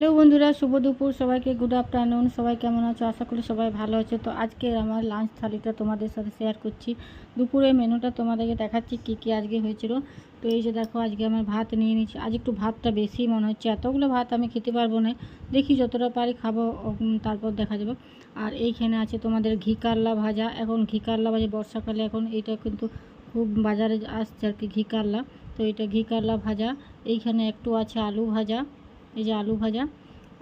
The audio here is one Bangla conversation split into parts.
হ্যালো বন্ধুরা, শুভ দুপুর সবাইকে। Good afternoon. সবাই কেমন আছো? আশা করি সবাই ভালো আছে। তো আজকে আমার লাঞ্চ থালিটা তোমাদের সাথে শেয়ার করছি। দুপুরের মেনুটা তোমাদেরকে দেখাচ্ছি কী কী আজকে হয়েছিল। তো এই যে দেখো, আজকে আমার ভাত নিয়ে নিচ্ছি। আজ একটু ভাতটা বেশি মনে হচ্ছে, এতগুলো ভাত আমি খেতে পারবো না, দেখি যতটা পারি খাবো, তারপর দেখা যাবে। আর এইখানে আছে তোমাদের ঘি কারলা ভাজা। এখন ঘি কারলা ভাজা বর্ষাকালে, এখন এইটা কিন্তু খুব বাজারে আসছে আর কি, ঘি কারলা। তো এটা ঘি কারলা ভাজা। এইখানে একটু আছে আলু ভাজা, এই যে আলু ভাজা।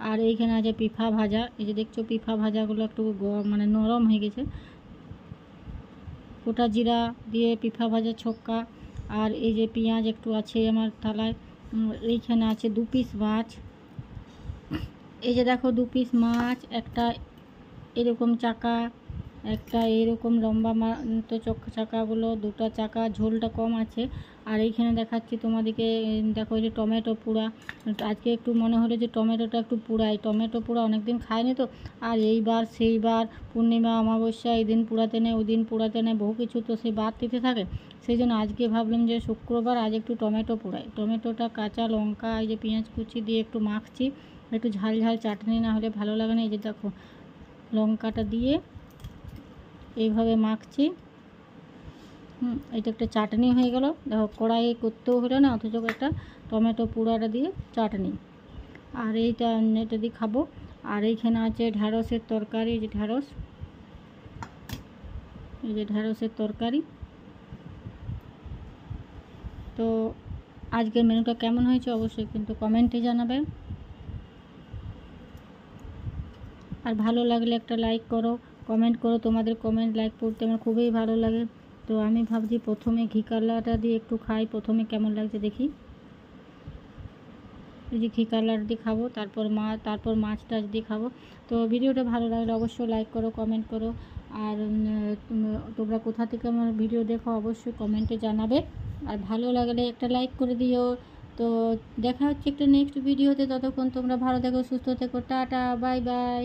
আর এইখানে আছে পিফা ভাজা। এই যে দেখছো পিফা ভাজাগুলো একটু মানে নরম হয়ে গেছে। গোটা জিরা দিয়ে পিফা ভাজা ছক্কা। আর এই যে পেঁয়াজ একটু আছে আমার থালায়। এইখানে আছে 2 পিস মাছ। এই যে দেখো 2 পিস মাছ, একটা এরকম চাকা, একটা এরকম লম্বা তো চাকাগুলো, দুটো চাকা, ঝোলটা কম আছে। আর এইখানে দেখাচ্ছি তোমাদেরকে, দেখো এই যে টমেটো পোড়া। আজকে একটু মনে হলো যে টমেটোটা একটু পোড়াই, টমেটো পোড়া অনেক দিন খায়নি তো। আর এইবার সেইবার পূর্ণিমা অমাবস্যা, এই দিন পোড়াতে নেই, ওই দিন পোড়াতে নেই, বহু কিছু তো সেই বাদ দিতে থাকে। সেই জন্য আজকে ভাবলাম যে শুক্রবার, আজ একটু টমেটো পোড়াই। টমেটোটা, কাঁচা লঙ্কা, এই যে পেঁয়াজ কুচি দিয়ে একটু মাখছি। একটু ঝাল ঝাল চাটনি না হলে ভালো লাগে না। এই যে দেখো লঙ্কাটা দিয়ে এইভাবে মাখছি। এটা একটা চাটনি হয়ে গেল। দেখো কড়াইয়ে করতেও হলো না, অথচ একটা টমেটো পোড়াটা দিয়ে চাটনি। আর এটা দিয়ে খাবো। আর এইখানে আছে ঢ্যাঁড়সের তরকারি, এই যে ঢ্যাঁড়স, এই যে ঢ্যাঁড়সের তরকারি। তো আজকের মেনুটা কেমন হয়েছে অবশ্যই কিন্তু কমেন্টে জানাবে। আর ভালো লাগলে একটা লাইক করো, কমেন্ট করো। তোমাদের কমেন্ট লাইক পড়তে আমার খুবই ভালো লাগে। তো আমি ভাবছি প্রথমে ঘি কারলাটা দিয়ে একটু খাই, প্রথমে কেমন লাগছে দেখি। এই যে ঘি কারলাটা দিয়ে খাবো, তারপর মাছ টাছ দিয়ে খাবো। তো ভিডিওটা ভালো লাগলে অবশ্যই লাইক করো, কমেন্ট করো। আর তোমরা কোথা থেকে আমার ভিডিও দেখো অবশ্যই কমেন্টে জানাবে। আর ভালো লাগলে একটা লাইক করে দিও। তো দেখা হচ্ছে একটা নেক্সট ভিডিওতে। ততক্ষণ তোমরা ভালো থেকো, সুস্থ থেকো। Tata, bye bye.